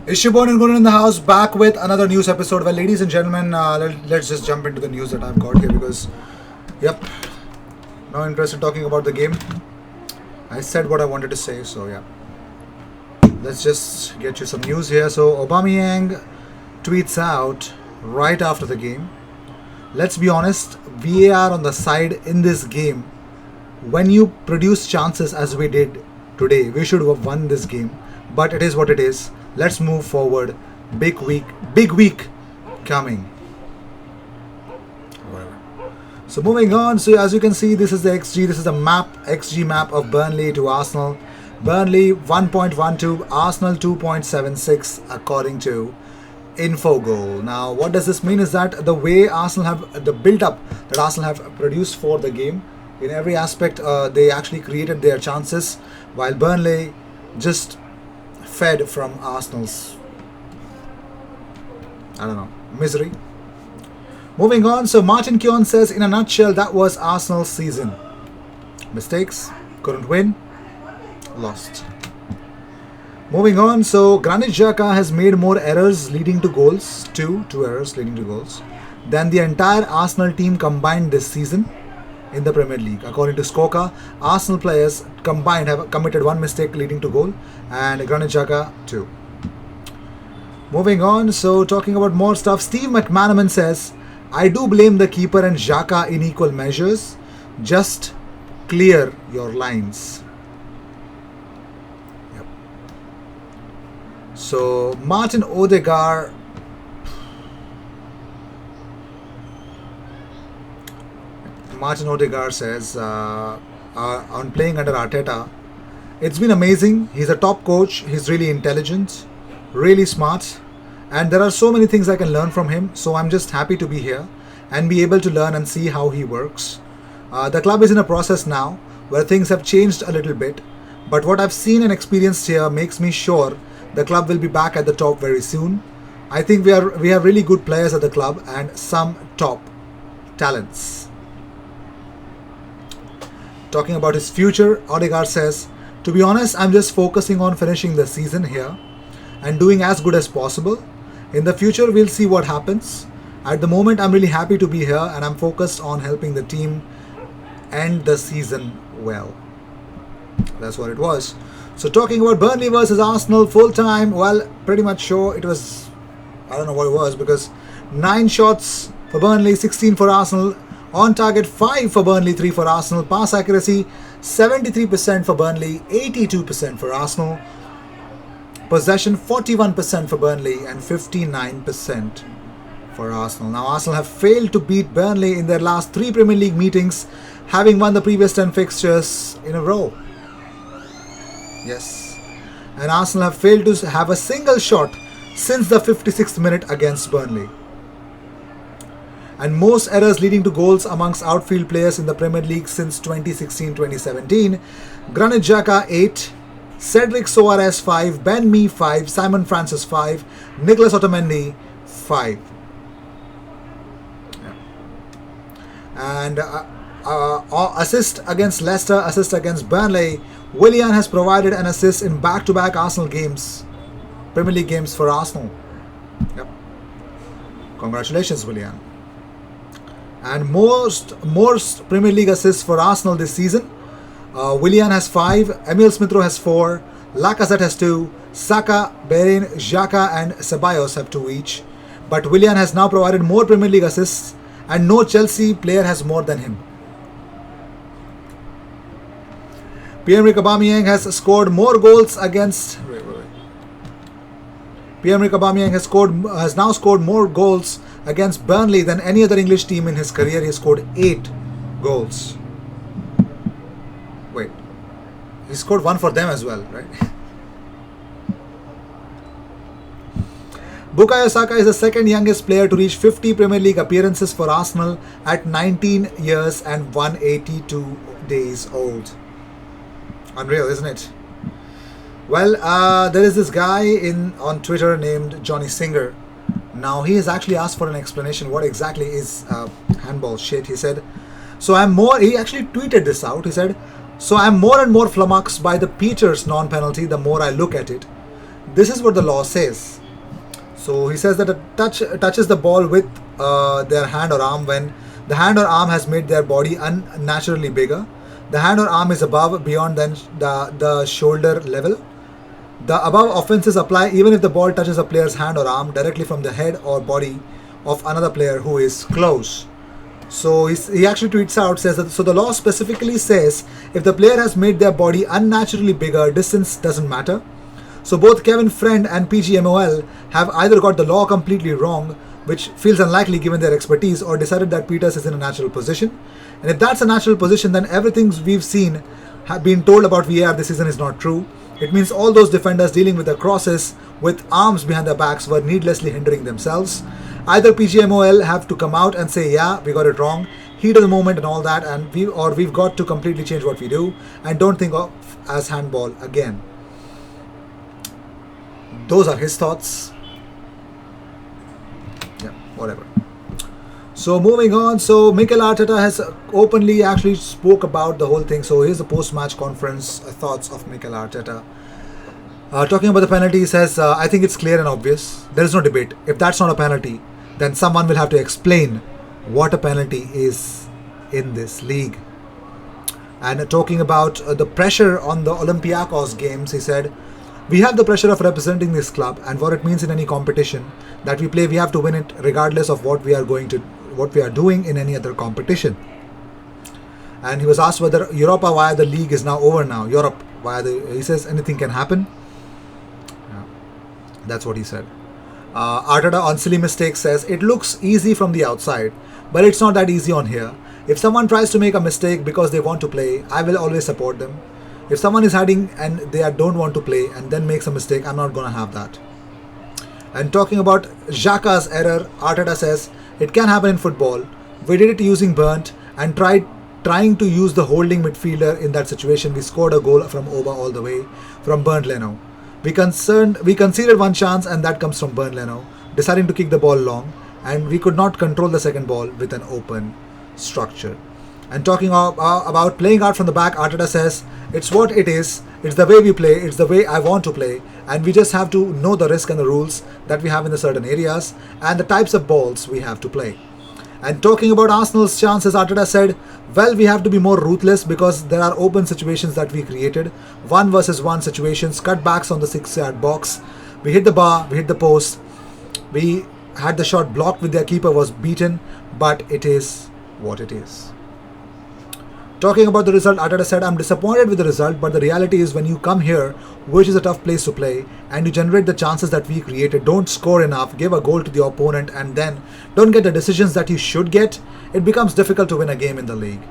Ishibon and Gurun in the house, back with another news episode. Well, ladies and gentlemen, let's just jump into the news that I've got here because, yep, no interest in talking about the game. I said what I wanted to say, so yeah. Let's just get you some news here. So, Aubameyang tweets out right after the game. Let's be honest, VAR on the side in this game. When you produce chances as we did today, we should have won this game. But it is what it is. Let's move forward. Big week coming. Whatever. So moving on. So as you can see, this is the XG. This is the XG map of Burnley to Arsenal. Burnley 1.12, Arsenal 2.76 according to Infogol. Now, what does this mean is that the way Arsenal have the build-up that Arsenal have produced for the game in every aspect, they actually created their chances, while Burnley just fed from Arsenal's, misery. Moving on, so Martin Keown says, in a nutshell, that was Arsenal's season. Mistakes, couldn't win, lost. Moving on, so Granit Xhaka has made more errors leading to goals, two errors leading to goals, than the entire Arsenal team combined this season in the Premier League. According to Scoca, Arsenal players combined have committed one mistake leading to goal, and Granit Xhaka two. Moving on, so talking about more stuff, Steve McManaman says, I do blame the keeper and Xhaka in equal measures. Just clear your lines. So Martin Odegaard says on playing under Arteta, it's been amazing. He's a top coach. He's really intelligent, really smart, and there are so many things I can learn from him. So I'm just happy to be here and be able to learn and see how he works. The club is in a process now where things have changed a little bit, but what I've seen and experienced here makes me sure the club will be back at the top very soon. I think we have really good players at the club and some top talents. Talking about his future, Odegaard says, to be honest, I'm just focusing on finishing the season here and doing as good as possible. In the future, we'll see what happens. At the moment, I'm really happy to be here and I'm focused on helping the team end the season well. That's what it was. So talking about Burnley versus Arsenal full time, well, pretty much sure it was, I don't know what it was, because 9 shots for Burnley, 16 for Arsenal, on target 5 for Burnley, 3 for Arsenal, pass accuracy 73% for Burnley, 82% for Arsenal, possession 41% for Burnley and 59% for Arsenal. Now Arsenal have failed to beat Burnley in their last 3 Premier League meetings, having won the previous 10 fixtures in a row. Yes, and Arsenal have failed to have a single shot since the 56th minute against Burnley. And most errors leading to goals amongst outfield players in the Premier League since 2016-2017. Granit Xhaka 8, Cedric Soares 5, Ben Mee 5, Simon Francis 5, Nicolas Otamendi 5. Yeah. And assist against Leicester, assist against Burnley. Willian has provided an assist in back-to-back Arsenal games, Premier League games for Arsenal. Yep. Congratulations, Willian. And most Premier League assists for Arsenal this season. Willian has 5, Emil Smith-Rowe has 4, Lacazette has 2, Saka, Bellerin, Xhaka and Ceballos have 2 each. But Willian has now provided more Premier League assists and no Chelsea player has more than him. Pierre-Emerick Aubameyang has scored more goals against. Pierre-Emerick Aubameyang has now scored more goals against Burnley than any other English team in his career. He has scored 8 goals. Wait, he scored 1 for them as well, right? Bukayo Saka is the second youngest player to reach 50 Premier League appearances for Arsenal at 19 years and 182 days old. Unreal, isn't it? Well, there is this guy on Twitter named Johnny Singer. Now, he has actually asked for an explanation what exactly is handball shit. He said, he actually tweeted this out. He said, so I'm more and more flummoxed by the Peters non-penalty the more I look at it. This is what the law says. So he says that a touches the ball with their hand or arm when the hand or arm has made their body unnaturally bigger. The hand or arm is above, beyond than the shoulder level. The above offenses apply even if the ball touches a player's hand or arm directly from the head or body of another player who is close. So he actually tweets out, says that, so the law specifically says if the player has made their body unnaturally bigger, distance doesn't matter. So both Kevin Friend and PGMOL have either got the law completely wrong, which feels unlikely given their expertise, or decided that Peters is in a natural position. And if that's a natural position, then everything we've seen have been told about VAR this season is not true. It means all those defenders dealing with the crosses with arms behind their backs were needlessly hindering themselves. Either PGMOL have to come out and say, yeah, we got it wrong, heat of the moment and all that, and we've got to completely change what we do and don't think of as handball again. Those are his thoughts. Yeah, whatever. So moving on, so Mikel Arteta has openly actually spoke about the whole thing. So here's the post-match conference thoughts of Mikel Arteta. Talking about the penalty, he says, I think it's clear and obvious. There is no debate. If that's not a penalty, then someone will have to explain what a penalty is in this league. And talking about the pressure on the Olympiacos games, he said, we have the pressure of representing this club and what it means in any competition that we play. We have to win it regardless of what we are doing in any other competition. And he was asked whether Europa via the league is now over now. Europe via he says anything can happen. Yeah, that's what he said. Arteta on silly mistakes says it looks easy from the outside, but it's not that easy on here. If someone tries to make a mistake because they want to play, I will always support them. If someone is hiding and they don't want to play and then makes a mistake, I'm not going to have that. And talking about Xhaka's error, Arteta says, it can happen in football. We did it using Burnt and trying to use the holding midfielder in that situation. We scored a goal from Oba all the way from Bernd Leno. We conceded one chance and that comes from Bernd Leno, deciding to kick the ball long, and we could not control the second ball with an open structure. And talking about playing out from the back, Arteta says, it's what it is, it's the way we play, it's the way I want to play, and we just have to know the risk and the rules that we have in the certain areas and the types of balls we have to play. And talking about Arsenal's chances, Arteta said, well, we have to be more ruthless because there are open situations that we created, 1 versus 1 situations, cutbacks on the 6-yard box, we hit the bar, we hit the post, we had the shot blocked with their keeper was beaten, but it is what it is. Talking about the result, Arteta said, I'm disappointed with the result, but the reality is when you come here, which is a tough place to play, and you generate the chances that we created, don't score enough, give a goal to the opponent, and then don't get the decisions that you should get, it becomes difficult to win a game in the league.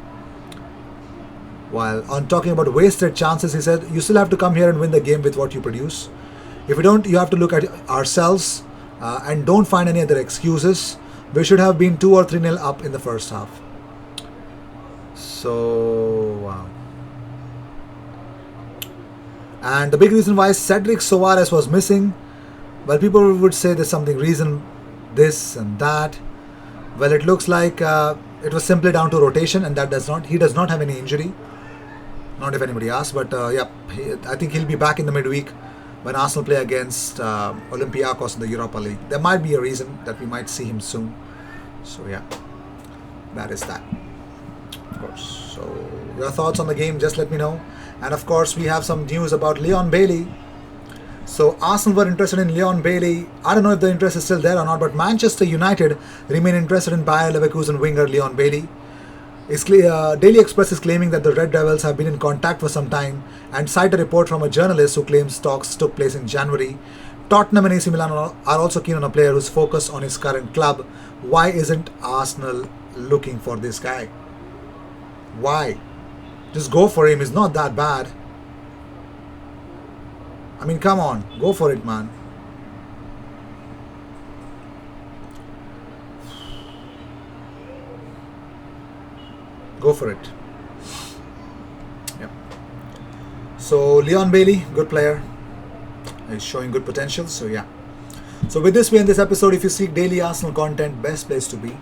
While on talking about wasted chances, he said, you still have to come here and win the game with what you produce. If you don't, you have to look at ourselves and don't find any other excuses. We should have been 2 or 3-0 up in the first half. So, wow. And the big reason why Cedric Soares was missing, well, people would say there's something reason, this and that. Well, it looks like it was simply down to rotation, and he does not have any injury. Not if anybody asks, but I think he'll be back in the midweek when Arsenal play against Olympiacos in the Europa League. There might be a reason that we might see him soon. So yeah, that is that. Of course. So your thoughts on the game, just let me know. And of course, we have some news about Leon Bailey. So Arsenal were interested in Leon Bailey. I don't know if the interest is still there or not, but Manchester United remain interested in Bayer Leverkusen winger Leon Bailey. Daily Express is claiming that the Red Devils have been in contact for some time and cite a report from a journalist who claims talks took place in January. Tottenham and AC Milan are also keen on a player who's focused on his current club. Why isn't Arsenal looking for this guy? Why? Just go for him. He's not that bad. I mean, come on. Go for it, man. Go for it. Yep. So, Leon Bailey, good player. He's showing good potential. So, yeah. So, with this, we end this episode. If you seek daily Arsenal content, best place to be.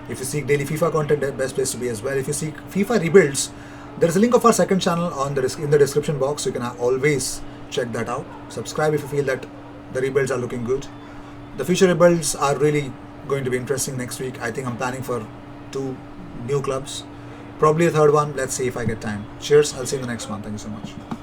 If you seek daily FIFA content, best place to be as well. If you seek FIFA rebuilds, there is a link of our second channel in the description box. So you can always check that out. Subscribe if you feel that The rebuilds are looking good. The future rebuilds are really going to be interesting next week. I think I'm planning for 2 new clubs, probably a third one. Let's see if I get time. Cheers. I'll see you in the next one. Thank you so much.